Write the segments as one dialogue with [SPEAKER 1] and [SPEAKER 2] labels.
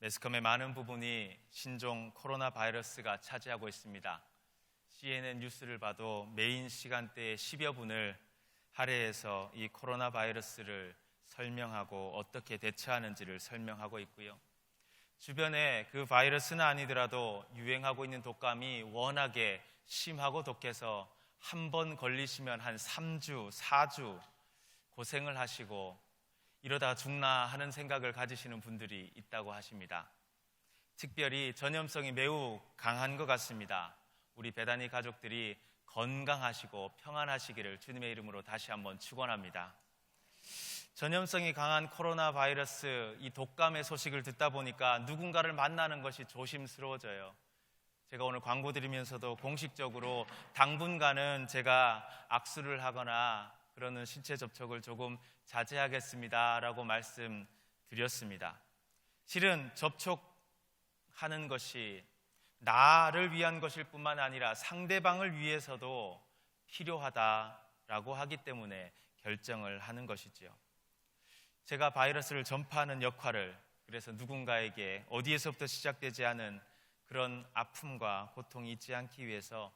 [SPEAKER 1] 매스컴의 많은 부분이 신종 코로나 바이러스가 차지하고 있습니다. CNN 뉴스를 봐도 메인 시간대의 10여 분을 할애해서 이 코로나 바이러스를 설명하고 어떻게 대처하는지를 설명하고 있고요. 주변에 그 바이러스는 아니더라도 유행하고 있는 독감이 워낙에 심하고 독해서 한 번 걸리시면 한 3주, 4주 고생을 하시고 이러다 죽나 하는 생각을 가지시는 분들이 있다고 하십니다. 특별히 전염성이 매우 강한 것 같습니다. 우리 베다니 가족들이 건강하시고 평안하시기를 주님의 이름으로 다시 한번 축원합니다. 전염성이 강한 코로나 바이러스, 이 독감의 소식을 듣다 보니까 누군가를 만나는 것이 조심스러워져요. 제가 오늘 광고 드리면서도 공식적으로 당분간은 제가 악수를 하거나 그러는 신체 접촉을 조금 자제하겠습니다라고 말씀드렸습니다. 실은 접촉하는 것이 나를 위한 것일 뿐만 아니라 상대방을 위해서도 필요하다라고 하기 때문에 결정을 하는 것이지요. 제가 바이러스를 전파하는 역할을, 그래서 누군가에게 어디에서부터 시작되지 않은 그런 아픔과 고통이 있지 않기 위해서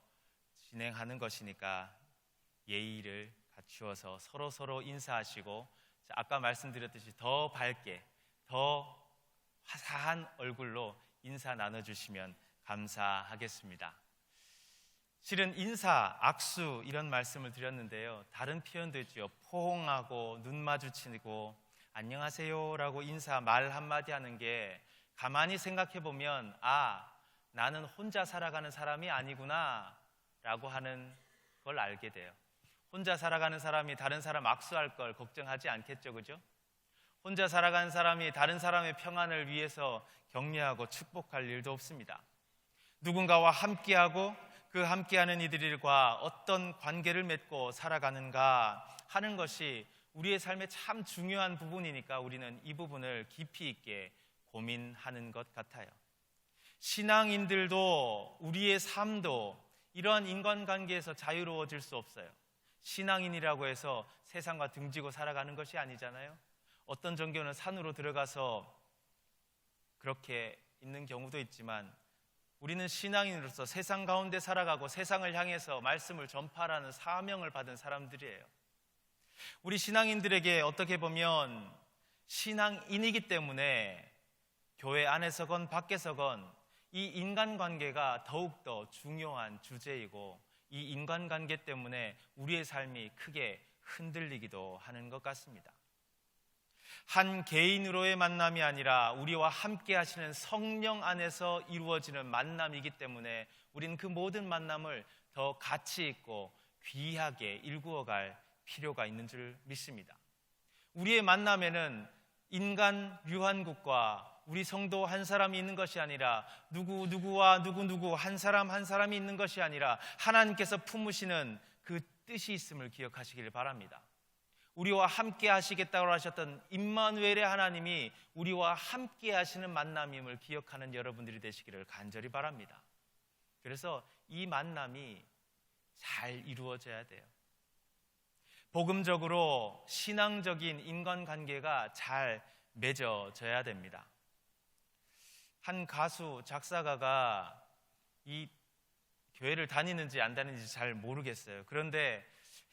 [SPEAKER 1] 진행하는 것이니까 예의를 갖추어서 서로 인사하시고, 아까 말씀드렸듯이 더 밝게, 더 화사한 얼굴로 인사 나눠주시면 감사하겠습니다. 실은 인사, 악수 이런 말씀을 드렸는데요, 다른 표현도 있죠. 포옹하고 눈 마주치고 안녕하세요라고 인사 말 한마디 하는 게 가만히 생각해 보면 나는 혼자 살아가는 사람이 아니구나 라고 하는 걸 알게 돼요. 혼자 살아가는 사람이 다른 사람 악수할 걸 걱정하지 않겠죠, 그죠? 혼자 살아가는 사람이 다른 사람의 평안을 위해서 격려하고 축복할 일도 없습니다. 누군가와 함께하고 그 함께하는 이들과 어떤 관계를 맺고 살아가는가 하는 것이 우리의 삶에 참 중요한 부분이니까 우리는 이 부분을 깊이 있게 고민하는 것 같아요. 신앙인들도 우리의 삶도 이러한 인간관계에서 자유로워질 수 없어요. 신앙인이라고 해서 세상과 등지고 살아가는 것이 아니잖아요. 어떤 종교는 산으로 들어가서 그렇게 있는 경우도 있지만 우리는 신앙인으로서 세상 가운데 살아가고 세상을 향해서 말씀을 전파하라는 사명을 받은 사람들이에요. 우리 신앙인들에게 어떻게 보면 신앙인이기 때문에 교회 안에서건 밖에서건 이 인간관계가 더욱더 중요한 주제이고, 이 인간관계 때문에 우리의 삶이 크게 흔들리기도 하는 것 같습니다. 한 개인으로의 만남이 아니라 우리와 함께 하시는 성령 안에서 이루어지는 만남이기 때문에 우리는 그 모든 만남을 더 가치 있고 귀하게 일구어갈 필요가 있는 줄 믿습니다. 우리의 만남에는 인간 유한국과 우리 성도 한 사람이 있는 것이 아니라 누구와 누구 한 사람이 있는 것이 아니라 하나님께서 품으시는 그 뜻이 있음을 기억하시길 바랍니다. 우리와 함께 하시겠다고 하셨던 임마누엘의 하나님이 우리와 함께 하시는 만남임을 기억하는 여러분들이 되시기를 간절히 바랍니다. 그래서 이 만남이 잘 이루어져야 돼요. 복음적으로 신앙적인 인간관계가 잘 맺어져야 됩니다. 한 가수, 작사가가 이 교회를 다니는지 안 다니는지 잘 모르겠어요. 그런데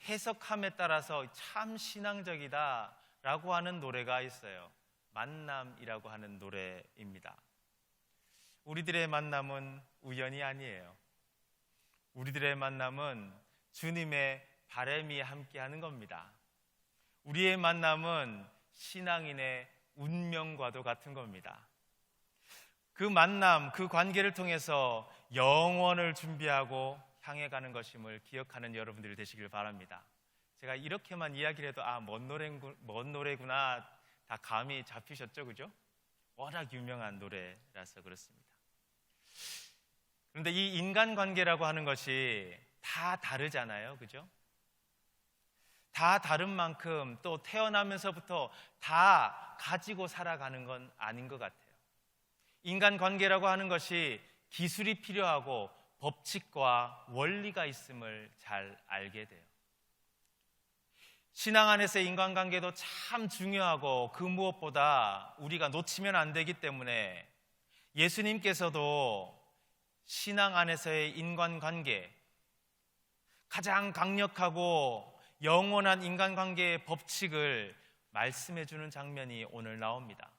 [SPEAKER 1] 해석함에 따라서 참 신앙적이다라고 하는 노래가 있어요. 만남이라고 하는 노래입니다. 우리들의 만남은 우연이 아니에요. 우리들의 만남은 주님의 바람이 함께하는 겁니다. 우리의 만남은 신앙인의 운명과도 같은 겁니다. 그 만남, 그 관계를 통해서 영원을 준비하고 향해 가는 것임을 기억하는 여러분들이 되시길 바랍니다. 제가 이렇게만 이야기를 해도 먼 노래구나 다 감이 잡히셨죠, 그죠? 워낙 유명한 노래라서 그렇습니다. 그런데 이 인간관계라고 하는 것이 다 다르잖아요, 그죠? 다 다른 만큼 또 태어나면서부터 다 가지고 살아가는 건 아닌 것 같아요. 인간관계라고 하는 것이 기술이 필요하고 법칙과 원리가 있음을 잘 알게 돼요. 신앙 안에서의 인간관계도 참 중요하고 그 무엇보다 우리가 놓치면 안 되기 때문에 예수님께서도 신앙 안에서의 인간관계, 가장 강력하고 영원한 인간관계의 법칙을 말씀해 주는 장면이 오늘 나옵니다.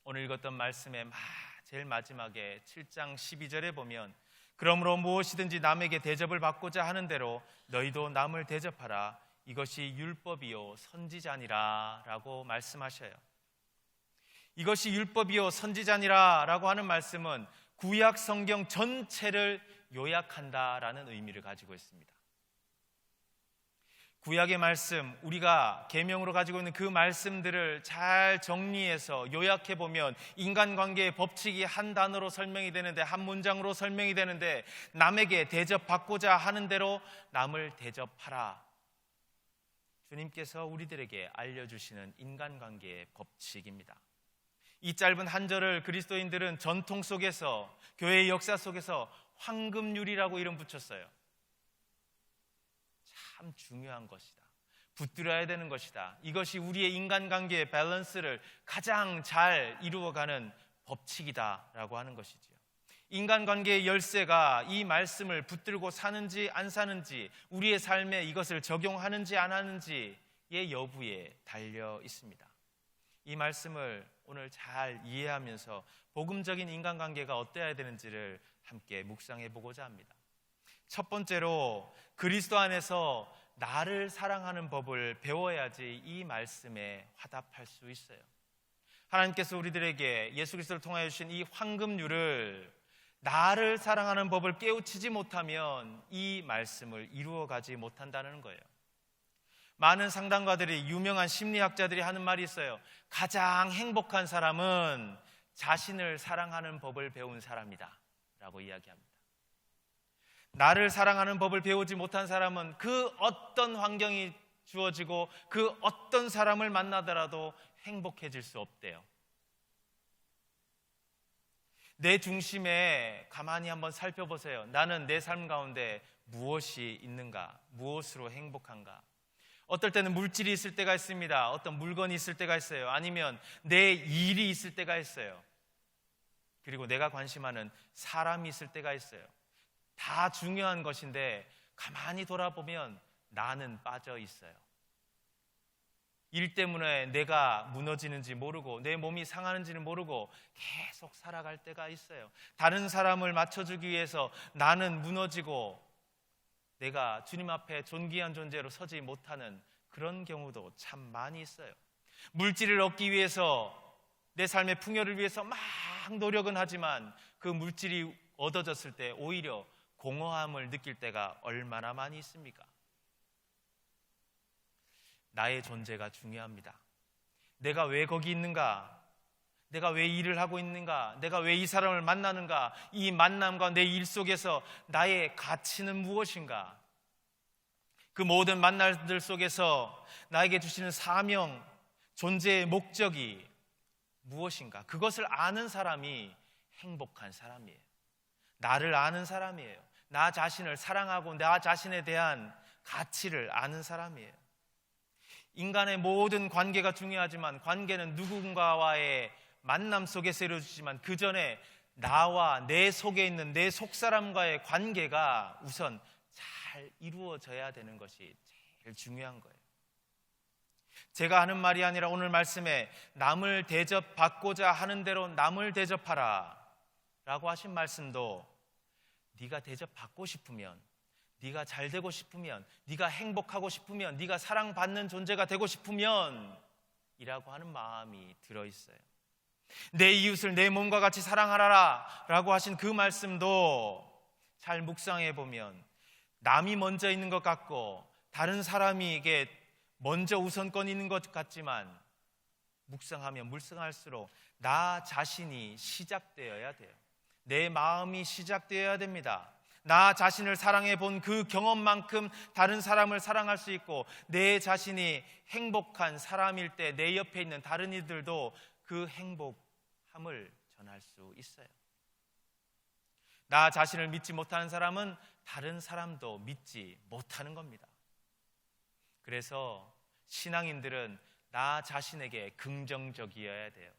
[SPEAKER 1] 오늘 읽었던 말씀의 제일 마지막에 7장 12절에 보면 그러므로 무엇이든지 남에게 대접을 받고자 하는 대로 너희도 남을 대접하라. 이것이 율법이요 선지자니라 라고 말씀하셔요. 이것이 율법이요 선지자니라 라고 하는 말씀은 구약 성경 전체를 요약한다라는 의미를 가지고 있습니다. 구약의 말씀, 우리가 계명으로 가지고 있는 그 말씀들을 잘 정리해서 요약해보면 인간관계의 법칙이 한 단어로 설명이 되는데, 한 문장으로 설명이 되는데, 남에게 대접받고자 하는 대로 남을 대접하라. 주님께서 우리들에게 알려주시는 인간관계의 법칙입니다. 이 짧은 한 절을 그리스도인들은 전통 속에서, 교회의 역사 속에서 황금률이라고 이름 붙였어요. 참 중요한 것이다. 붙들어야 되는 것이다. 이것이 우리의 인간관계의 밸런스를 가장 잘 이루어가는 법칙이다 라고 하는 것이지요. 인간관계의 열쇠가 이 말씀을 붙들고 사는지 안 사는지, 우리의 삶에 이것을 적용하는지 안 하는지의 여부에 달려 있습니다. 이 말씀을 오늘 잘 이해하면서 복음적인 인간관계가 어때야 되는지를 함께 묵상해 보고자 합니다. 첫 번째로 그리스도 안에서 나를 사랑하는 법을 배워야지 이 말씀에 화답할 수 있어요. 하나님께서 우리들에게 예수 그리스도를 통하여 주신 이 황금률을, 나를 사랑하는 법을 깨우치지 못하면 이 말씀을 이루어가지 못한다는 거예요. 많은 상담가들이, 유명한 심리학자들이 하는 말이 있어요. 가장 행복한 사람은 자신을 사랑하는 법을 배운 사람이다 라고 이야기합니다. 나를 사랑하는 법을 배우지 못한 사람은 그 어떤 환경이 주어지고 그 어떤 사람을 만나더라도 행복해질 수 없대요. 내 중심에 가만히 한번 살펴보세요. 나는 내 삶 가운데 무엇이 있는가? 무엇으로 행복한가? 어떨 때는 물질이 있을 때가 있습니다. 어떤 물건이 있을 때가 있어요. 아니면 내 일이 있을 때가 있어요. 그리고 내가 관심하는 사람이 있을 때가 있어요. 다 중요한 것인데 가만히 돌아보면 나는 빠져 있어요. 일 때문에 내가 무너지는지 모르고 내 몸이 상하는지는 모르고 계속 살아갈 때가 있어요. 다른 사람을 맞춰주기 위해서 나는 무너지고 내가 주님 앞에 존귀한 존재로 서지 못하는 그런 경우도 참 많이 있어요. 물질을 얻기 위해서, 내 삶의 풍요를 위해서 막 노력은 하지만 그 물질이 얻어졌을 때 오히려 공허함을 느낄 때가 얼마나 많이 있습니까? 나의 존재가 중요합니다. 내가 왜 거기 있는가? 내가 왜 일을 하고 있는가? 내가 왜 이 사람을 만나는가? 이 만남과 내 일 속에서 나의 가치는 무엇인가? 그 모든 만남들 속에서 나에게 주시는 사명, 존재의 목적이 무엇인가? 그것을 아는 사람이 행복한 사람이에요. 나를 아는 사람이에요. 나 자신을 사랑하고 나 자신에 대한 가치를 아는 사람이에요. 인간의 모든 관계가 중요하지만 관계는 누군가와의 만남 속에서 이루어지지만 그 전에 나와 내 속에 있는 내 속사람과의 관계가 우선 잘 이루어져야 되는 것이 제일 중요한 거예요. 제가 하는 말이 아니라 오늘 말씀에 남을 대접받고자 하는 대로 남을 대접하라 라고 하신 말씀도 네가 대접받고 싶으면, 네가 잘 되고 싶으면, 네가 행복하고 싶으면, 네가 사랑받는 존재가 되고 싶으면 이라고 하는 마음이 들어있어요. 내 이웃을 내 몸과 같이 사랑하라 라고 하신 그 말씀도 잘 묵상해 보면 남이 먼저 있는 것 같고 다른 사람에게 먼저 우선권이 있는 것 같지만 묵상하면 묵상할수록 나 자신이 시작되어야 돼요. 내 마음이 시작되어야 됩니다. 나 자신을 사랑해 본 그 경험만큼 다른 사람을 사랑할 수 있고, 내 자신이 행복한 사람일 때 내 옆에 있는 다른 이들도 그 행복함을 전할 수 있어요. 나 자신을 믿지 못하는 사람은 다른 사람도 믿지 못하는 겁니다. 그래서 신앙인들은 나 자신에게 긍정적이어야 돼요.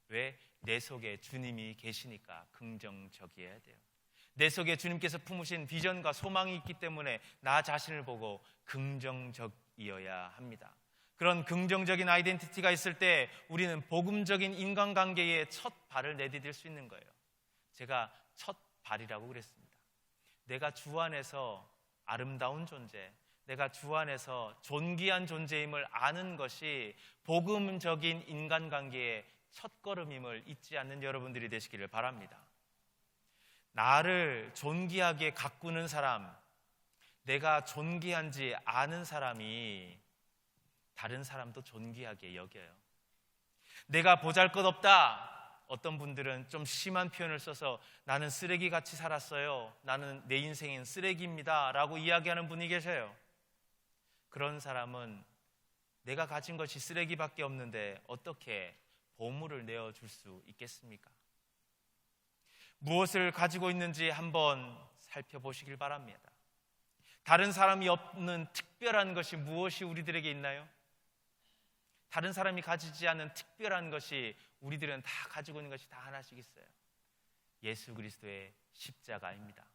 [SPEAKER 1] 왜? 내 속에 주님이 계시니까 긍정적이어야 돼요. 내 속에 주님께서 품으신 비전과 소망이 있기 때문에 나 자신을 보고 긍정적이어야 합니다. 그런 긍정적인 아이덴티티가 있을 때 우리는 복음적인 인간관계에 첫 발을 내디딜 수 있는 거예요. 제가 첫 발이라고 그랬습니다. 내가 주 안에서 아름다운 존재, 내가 주 안에서 존귀한 존재임을 아는 것이 복음적인 인간관계의 첫걸음임을 잊지 않는 여러분들이 되시기를 바랍니다. 나를 존귀하게 가꾸는 사람, 내가 존귀한지 아는 사람이 다른 사람도 존귀하게 여겨요. 내가 보잘것없다. 어떤 분들은 좀 심한 표현을 써서 나는 쓰레기같이 살았어요. 나는 내 인생은 쓰레기입니다. 라고 이야기하는 분이 계셔요. 그런 사람은 내가 가진 것이 쓰레기밖에 없는데 어떻게 보물을 내어줄 수 있겠습니까? 무엇을 가지고 있는지 한번 살펴보시길 바랍니다. 다른 사람이 없는 특별한 것이 무엇이 우리들에게 있나요? 다른 사람이 가지지 않은 특별한 것이 우리들은 다 가지고 있는 것이 다 하나씩 있어요. 예수 그리스도의 십자가입니다.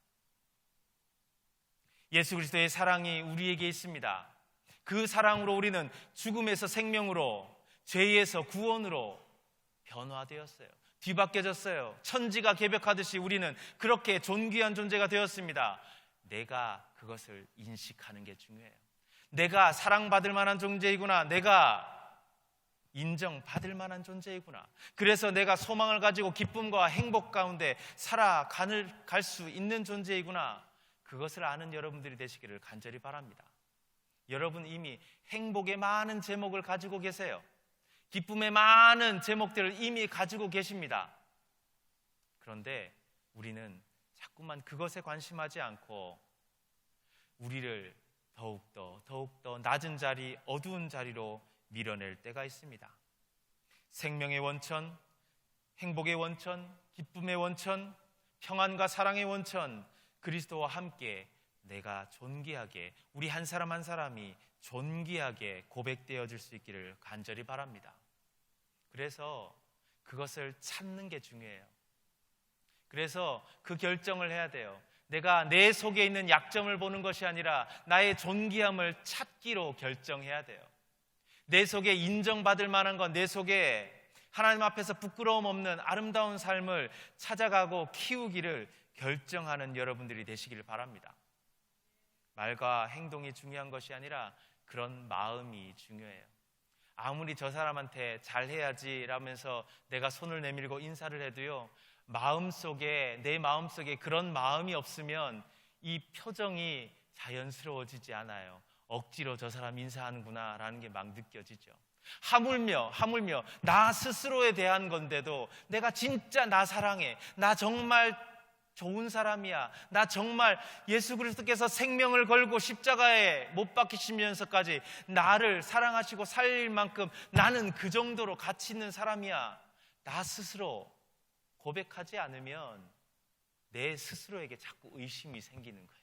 [SPEAKER 1] 예수 그리스도의 사랑이 우리에게 있습니다. 그 사랑으로 우리는 죽음에서 생명으로, 죄에서 구원으로 변화되었어요. 뒤바뀌어졌어요. 천지가 개벽하듯이 우리는 그렇게 존귀한 존재가 되었습니다. 내가 그것을 인식하는 게 중요해요. 내가 사랑받을 만한 존재이구나. 내가 인정받을 만한 존재이구나. 그래서 내가 소망을 가지고 기쁨과 행복 가운데 살아갈 수 있는 존재이구나. 그것을 아는 여러분들이 되시기를 간절히 바랍니다. 여러분 이미 행복의 많은 제목을 가지고 계세요. 기쁨의 많은 제목들을 이미 가지고 계십니다. 그런데 우리는 자꾸만 그것에 관심하지 않고 우리를 더욱더 낮은 자리, 어두운 자리로 밀어낼 때가 있습니다. 생명의 원천, 행복의 원천, 기쁨의 원천, 평안과 사랑의 원천, 그리스도와 함께 내가 존귀하게, 우리 한 사람 한 사람이 존귀하게 고백되어질 수 있기를 간절히 바랍니다. 그래서 그것을 찾는 게 중요해요. 그래서 그 결정을 해야 돼요. 내가 내 속에 있는 약점을 보는 것이 아니라 나의 존귀함을 찾기로 결정해야 돼요. 내 속에 인정받을 만한 것, 내 속에 하나님 앞에서 부끄러움 없는 아름다운 삶을 찾아가고 키우기를 결정하는 여러분들이 되시기를 바랍니다. 말과 행동이 중요한 것이 아니라 그런 마음이 중요해요. 아무리 저 사람한테 잘해야지 라면서 내가 손을 내밀고 인사를 해도요, 내 마음속에 그런 마음이 없으면 이 표정이 자연스러워지지 않아요. 억지로 저 사람 인사하는구나 라는 게 막 느껴지죠. 하물며 나 스스로에 대한 건데도 내가 진짜 나 사랑해, 나 정말 좋은 사람이야, 나 정말 예수 그리스도께서 생명을 걸고 십자가에 못 박히시면서까지 나를 사랑하시고 살릴 만큼 나는 그 정도로 가치 있는 사람이야, 나 스스로 고백하지 않으면 내 스스로에게 자꾸 의심이 생기는 거예요.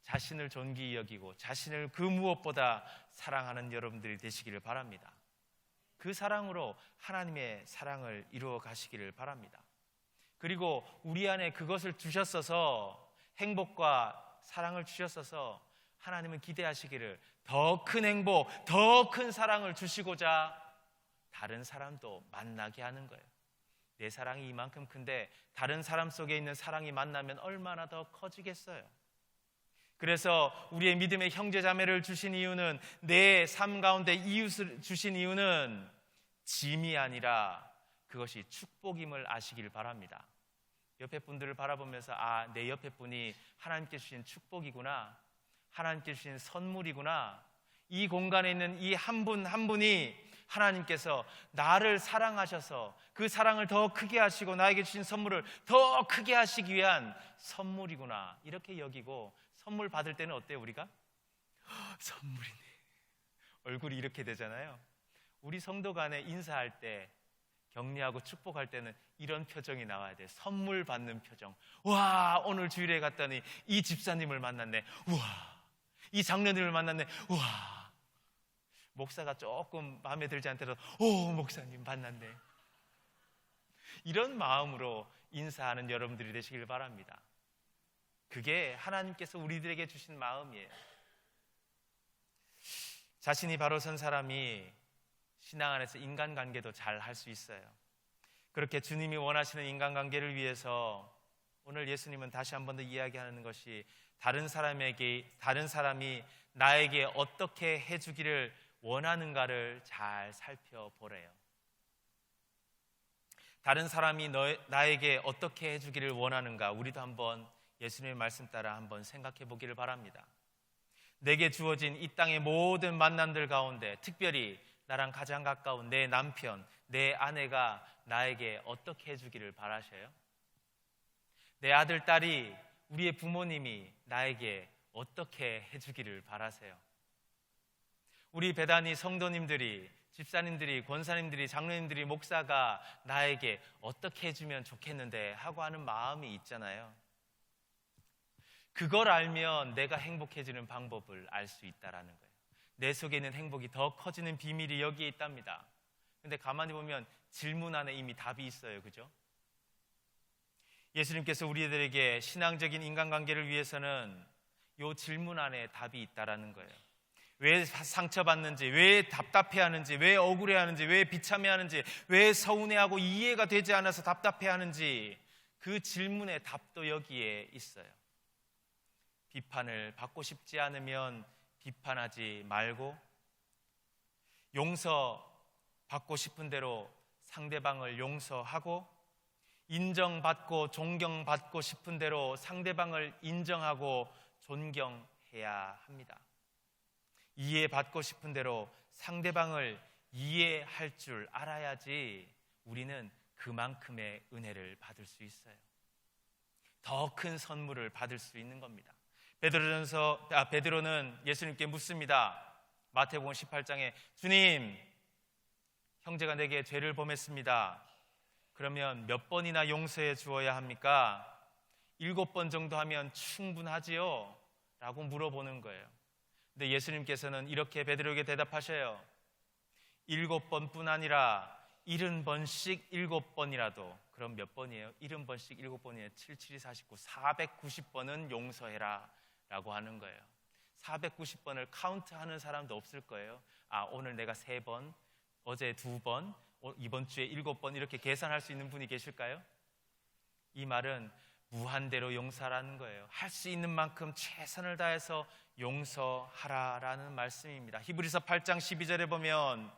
[SPEAKER 1] 자신을 존귀히 여기고 자신을 그 무엇보다 사랑하는 여러분들이 되시기를 바랍니다. 그 사랑으로 하나님의 사랑을 이루어 가시기를 바랍니다. 그리고 우리 안에 그것을 주셨어서, 행복과 사랑을 주셨어서 하나님은 기대하시기를 더 큰 행복, 더 큰 사랑을 주시고자 다른 사람도 만나게 하는 거예요. 내 사랑이 이만큼 큰데 다른 사람 속에 있는 사랑이 만나면 얼마나 더 커지겠어요. 그래서 우리의 믿음의 형제자매를 주신 이유는, 내 삶 가운데 이웃을 주신 이유는 짐이 아니라 그것이 축복임을 아시길 바랍니다. 옆에 분들을 바라보면서 내 옆에 분이 하나님께 주신 축복이구나, 하나님께 주신 선물이구나, 이 공간에 있는 이 한 분 한 분이 하나님께서 나를 사랑하셔서 그 사랑을 더 크게 하시고 나에게 주신 선물을 더 크게 하시기 위한 선물이구나, 이렇게 여기고, 선물 받을 때는 어때요? 우리가? 선물이네, 얼굴이 이렇게 되잖아요. 우리 성도 간에 인사할 때, 격려하고 축복할 때는 이런 표정이 나와야 돼. 선물 받는 표정. 와, 오늘 주일에 갔더니 이 집사님을 만났네. 우와, 이 장로님을 만났네. 우와, 목사가 조금 마음에 들지 않더라도 오, 목사님 만났네. 이런 마음으로 인사하는 여러분들이 되시길 바랍니다. 그게 하나님께서 우리들에게 주신 마음이에요. 자신이 바로 선 사람이 신앙 안에서 인간관계도 잘 할 수 있어요. 그렇게 주님이 원하시는 인간관계를 위해서 오늘 예수님은 다시 한 번 더 이야기하는 것이 다른 사람이 나에게 어떻게 해주기를 원하는가를 잘 살펴보래요. 다른 사람이 나에게 어떻게 해주기를 원하는가, 우리도 한번 예수님의 말씀 따라 한번 생각해 보기를 바랍니다. 내게 주어진 이 땅의 모든 만남들 가운데 특별히 나랑 가장 가까운 내 남편, 내 아내가 나에게 어떻게 해주기를 바라셔요? 내 아들, 딸이, 우리의 부모님이 나에게 어떻게 해주기를 바라세요? 우리 배단위 성도님들이, 집사님들이, 권사님들이, 장로님들이, 목사가 나에게 어떻게 해주면 좋겠는데 하고 하는 마음이 있잖아요. 그걸 알면 내가 행복해지는 방법을 알 수 있다라는 거예요. 내 속에 있는 행복이 더 커지는 비밀이 여기에 있답니다. 근데 가만히 보면 질문 안에 이미 답이 있어요. 그죠? 예수님께서 우리들에게 신앙적인 인간관계를 위해서는 이 질문 안에 답이 있다라는 거예요. 왜 상처받는지, 왜 답답해하는지, 왜 억울해하는지, 왜 비참해하는지, 왜 서운해하고 이해가 되지 않아서 답답해하는지, 그 질문의 답도 여기에 있어요. 비판을 받고 싶지 않으면 비판하지 말고, 용서받고 싶은 대로 상대방을 용서하고, 인정받고 존경받고 싶은 대로 상대방을 인정하고 존경해야 합니다. 이해받고 싶은 대로 상대방을 이해할 줄 알아야지 우리는 그만큼의 은혜를 받을 수 있어요. 더 큰 선물을 받을 수 있는 겁니다. 베드로는 예수님께 묻습니다. 마태복음 18장에 주님, 형제가 내게 죄를 범했습니다. 그러면 몇 번이나 용서해 주어야 합니까? 7번 정도 하면 충분하지요? 라고 물어보는 거예요. 근데 예수님께서는 이렇게 베드로에게 대답하셔요. 7번뿐 아니라 70번씩 7번이라도, 그럼 몇 번이에요? 70번씩 7번이에요. 7, 7이 49, 490번은 용서해라 라고 하는 거예요. 490번을 카운트하는 사람도 없을 거예요. 오늘 내가 3번, 어제 2번, 이번 주에 7번 이렇게 계산할 수 있는 분이 계실까요? 이 말은 무한대로 용서하라는 거예요. 할 수 있는 만큼 최선을 다해서 용서하라라는 말씀입니다. 히브리서 8장 12절에 보면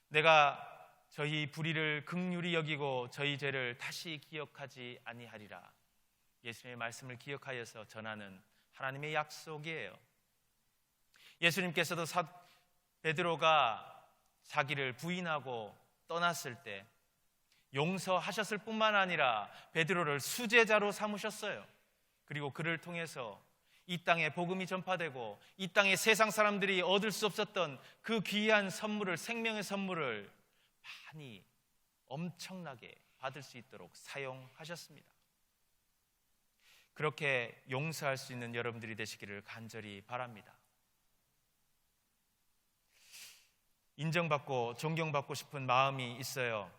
[SPEAKER 1] 내가 저희 불의를 긍휼히 여기고 저희 죄를 다시 기억하지 아니하리라. 예수님의 말씀을 기억하여서 전하는 하나님의 약속이에요. 예수님께서도 베드로가 자기를 부인하고 떠났을 때 용서하셨을 뿐만 아니라 베드로를 수제자로 삼으셨어요. 그리고 그를 통해서 이 땅에 복음이 전파되고 이 땅에 세상 사람들이 얻을 수 없었던 그 귀한 선물을, 생명의 선물을 많이 엄청나게 받을 수 있도록 사용하셨습니다. 그렇게 용서할 수 있는 여러분들이 되시기를 간절히 바랍니다. 인정받고 존경받고 싶은 마음이 있어요.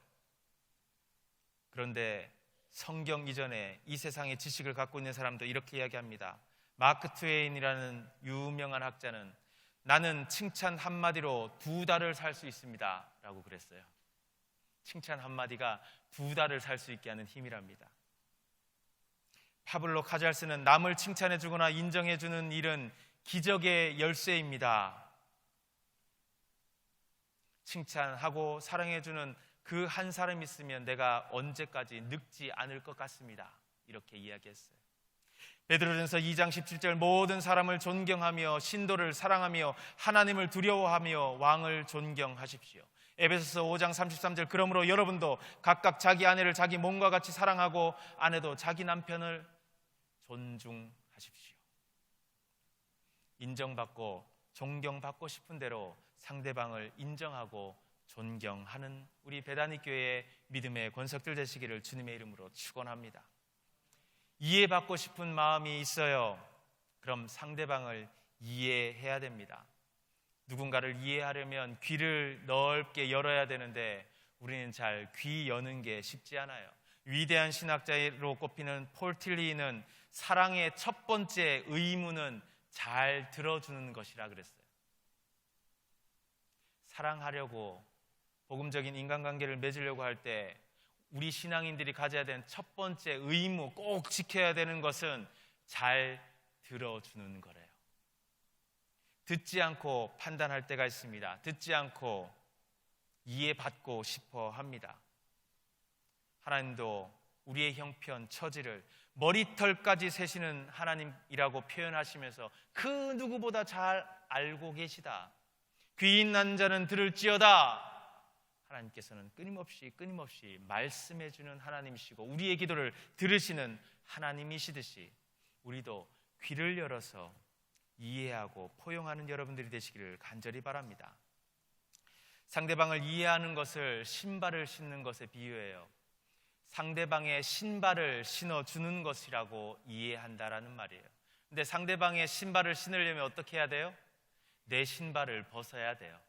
[SPEAKER 1] 그런데 성경 이전에 이 세상의 지식을 갖고 있는 사람도 이렇게 이야기합니다. 마크 트웨인이라는 유명한 학자는 나는 칭찬 한마디로 2달을 살 수 있습니다 라고 그랬어요. 칭찬 한마디가 2달을 살 수 있게 하는 힘이랍니다. 파블로 카잘스는 남을 칭찬해주거나 인정해주는 일은 기적의 열쇠입니다. 칭찬하고 사랑해주는 그 한 사람이 있으면 내가 언제까지 늙지 않을 것 같습니다. 이렇게 이야기했어요. 베드로전서 2장 17절 모든 사람을 존경하며 신도를 사랑하며 하나님을 두려워하며 왕을 존경하십시오. 에베소서 5장 33절 그러므로 여러분도 각각 자기 아내를 자기 몸과 같이 사랑하고 아내도 자기 남편을 존중하십시오. 인정받고 존경받고 싶은 대로 상대방을 인정하고 존경하는 우리 베다니 교회의 믿음의 권석들 되시기를 주님의 이름으로 축원합니다. 이해받고 싶은 마음이 있어요. 그럼 상대방을 이해해야 됩니다. 누군가를 이해하려면 귀를 넓게 열어야 되는데 우리는 잘 귀 여는 게 쉽지 않아요. 위대한 신학자로 꼽히는 폴 틸리는 사랑의 첫 번째 의무는 잘 들어주는 것이라 그랬어요. 사랑하려고 복음적인 인간관계를 맺으려고 할 때 우리 신앙인들이 가져야 되는 첫 번째 의무, 꼭 지켜야 되는 것은 잘 들어주는 거래요. 듣지 않고 판단할 때가 있습니다. 듣지 않고 이해받고 싶어 합니다. 하나님도 우리의 형편, 처지를 머리털까지 세시는 하나님이라고 표현하시면서 그 누구보다 잘 알고 계시다. 귀 있는 자는 들을지어다. 하나님께서는 끊임없이 말씀해 주는 하나님이시고 우리의 기도를 들으시는 하나님이시듯이 우리도 귀를 열어서 이해하고 포용하는 여러분들이 되시기를 간절히 바랍니다. 상대방을 이해하는 것을 신발을 신는 것에 비유해요. 상대방의 신발을 신어주는 것이라고 이해한다라는 말이에요. 근데 상대방의 신발을 신으려면 어떻게 해야 돼요? 내 신발을 벗어야 돼요.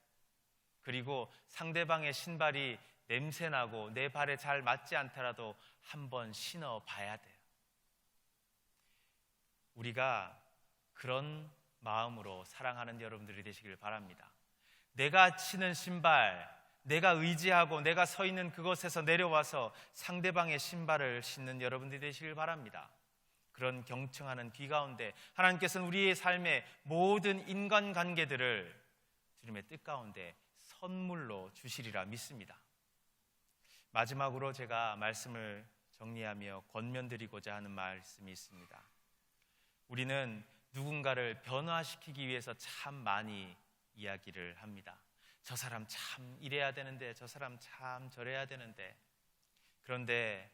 [SPEAKER 1] 그리고 상대방의 신발이 냄새나고 내 발에 잘 맞지 않더라도 한번 신어봐야 돼요. 우리가 그런 마음으로 사랑하는 여러분들이 되시길 바랍니다. 내가 신은 신발, 내가 의지하고 내가 서 있는 그곳에서 내려와서 상대방의 신발을 신는 여러분들이 되시길 바랍니다. 그런 경청하는 귀 가운데 하나님께서는 우리의 삶의 모든 인간관계들을 주님의 뜻 가운데 선물로 주시리라 믿습니다. 마지막으로 제가 말씀을 정리하며 권면드리고자 하는 말씀이 있습니다. 우리는 누군가를 변화시키기 위해서 참 많이 이야기를 합니다. 저 사람 참 이래야 되는데, 저 사람 참 저래야 되는데. 그런데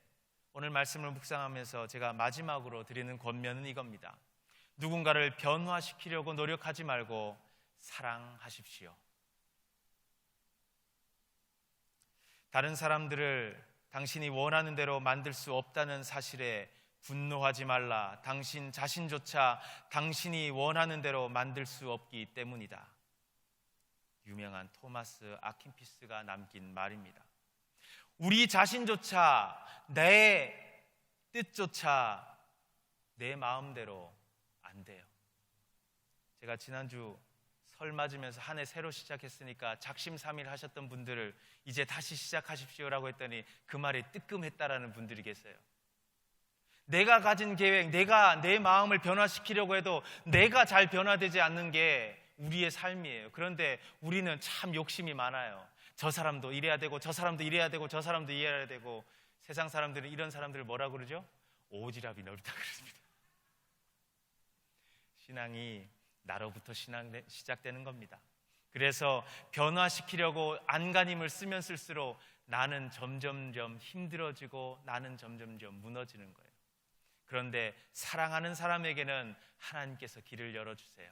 [SPEAKER 1] 오늘 말씀을 묵상하면서 제가 마지막으로 드리는 권면은 이겁니다. 누군가를 변화시키려고 노력하지 말고 사랑하십시오. 다른 사람들을 당신이 원하는 대로 만들 수 없다는 사실에 분노하지 말라. 당신 자신조차 당신이 원하는 대로 만들 수 없기 때문이다. 유명한 토마스 아킨피스가 남긴 말입니다. 우리 자신조차 내 뜻조차 내 마음대로 안 돼요. 제가 지난주 설 맞으면서 한 해 새로 시작했으니까 작심삼일 하셨던 분들을 이제 다시 시작하십시오라고 했더니 그 말에 뜨끔했다라는 분들이 계세요. 내가 가진 계획, 내가 내 마음을 변화시키려고 해도 내가 잘 변화되지 않는 게 우리의 삶이에요. 그런데 우리는 참 욕심이 많아요. 저 사람도 이래야 되고 저 사람도 이래야 되고 저 사람도 이래야 되고. 세상 사람들은 이런 사람들을 뭐라고 그러죠? 오지랖이 넓다 그럽니다. 신앙이 나로부터 시작되는 겁니다. 그래서 변화시키려고 안간힘을 쓰면 쓸수록 나는 점점점 힘들어지고 나는 점점점 무너지는 거예요. 그런데 사랑하는 사람에게는 하나님께서 길을 열어주세요.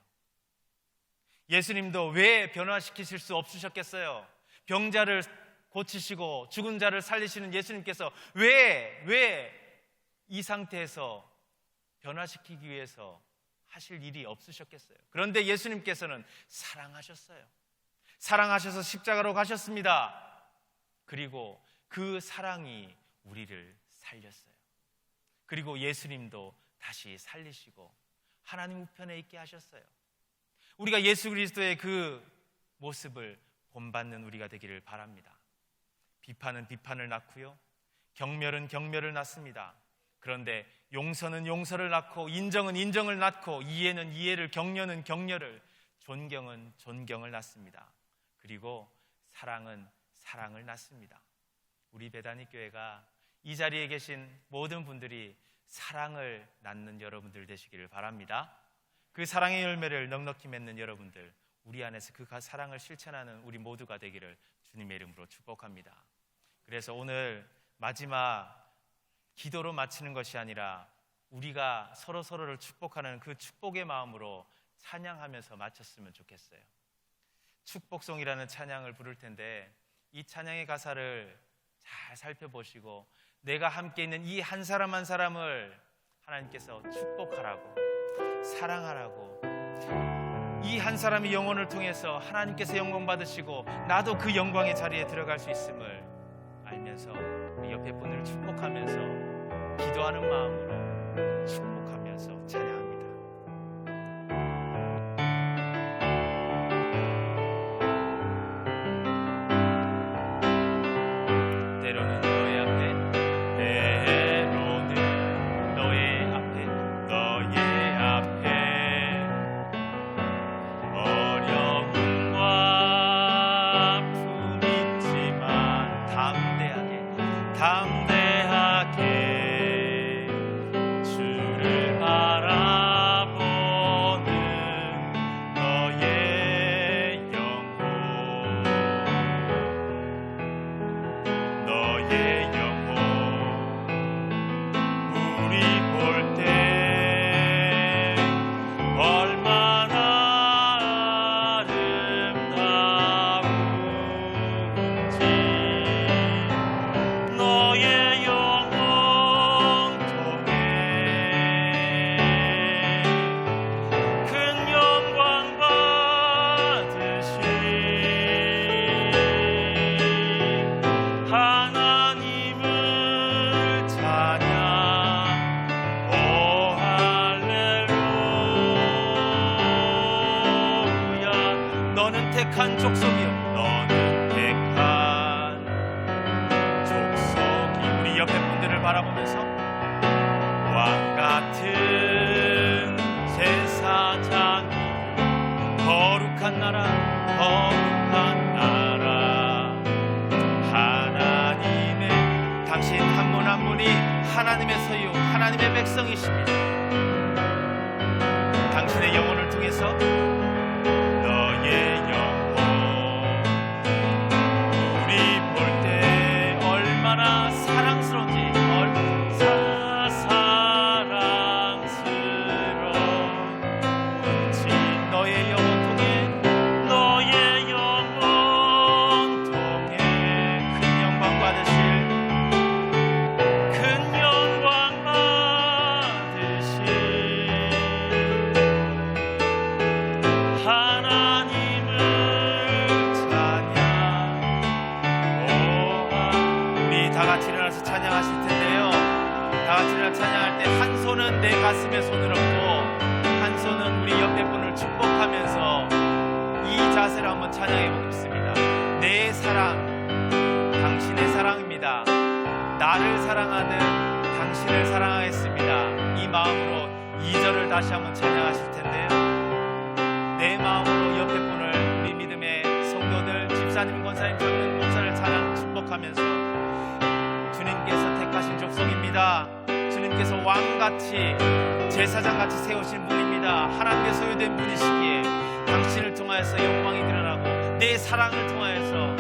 [SPEAKER 1] 예수님도 왜 변화시키실 수 없으셨겠어요? 병자를 고치시고 죽은 자를 살리시는 예수님께서 왜 이 상태에서 변화시키기 위해서 하실 일이 없으셨겠어요? 그런데 예수님께서는 사랑하셨어요. 사랑하셔서 십자가로 가셨습니다. 그리고 그 사랑이 우리를 살렸어요. 그리고 예수님도 다시 살리시고 하나님 우편에 있게 하셨어요. 우리가 예수 그리스도의 그 모습을 본받는 우리가 되기를 바랍니다. 비판은 비판을 낳고요, 경멸은 경멸을 낳습니다. 그런데 용서는 용서를 낳고, 인정은 인정을 낳고, 이해는 이해를, 격려는 격려를, 존경은 존경을 낳습니다. 그리고 사랑은 사랑을 낳습니다. 우리 베다니 교회가 이 자리에 계신 모든 분들이 사랑을 낳는 여러분들 되시기를 바랍니다. 그 사랑의 열매를 넉넉히 맺는 여러분들, 우리 안에서 그 사랑을 실천하는 우리 모두가 되기를 주님의 이름으로 축복합니다. 그래서 오늘 마지막 기도로 마치는 것이 아니라 우리가 서로를 축복하는 그 축복의 마음으로 찬양하면서 마쳤으면 좋겠어요. 축복송이라는 찬양을 부를 텐데 이 찬양의 가사를 잘 살펴보시고 내가 함께 있는 이 한 사람 한 사람을 하나님께서 축복하라고, 사랑하라고, 이 한 사람의 영혼을 통해서 하나님께서 영광 받으시고 나도 그 영광의 자리에 들어갈 수 있음을 바라보면서 우리 옆에 분을 축복하면서 기도하는 마음으로 축복하면서 찬양합니다. 때로는 너의 앞에 어려움과 아픔 있지만 담대하게 주를 바라보는 너의 영혼 우리 볼 때 얼마나 아름다운지 너의 영혼 통해 큰 영광 받으신 하나님을 찬양. 오 할렐루야. 너는 택한 족속이요 너는 택한 족속이. 우리 옆에 분들을 바라보면서 왕 같은 제사장이 거룩한 나라 하나님의 당신 한 분 한 분이 하나님의 소유 하나님의 백성이십니다. 당신의 영혼을 통해서 너의 영혼 우리 볼 때 얼마나 사랑스러운지 사랑스러운지 너의 영혼 통해 큰 영광 받으실 하나님을 찬양. 우리 다 같이 일어나서 찬양하실 텐데요. 다 같이 일어나서 찬양할 때 한 손은 내 가슴에 손을 얹고 한 손은 우리 옆에 분을 축복하면서 이 자세로 한번 찬양해 보겠습니다. 내 사랑 당신의 사랑입니다. 나를 사랑하는 당신을 사랑하겠습니다. 이 마음으로 2절을 다시 한번 찬양하실 텐데요. 내 마음으로 옆에 분을 우리 믿음의 성도들 집사님, 권사님, 장로님, 목사를 찬양 축복하면서 주님께서 택하신 족속입니다. 주님께서 왕같이 제사장같이 세우신 분입니다. 하나님의 소유된 분이시기에 당신을 통하여서 영광이 드러나고 내 사랑을 통하여서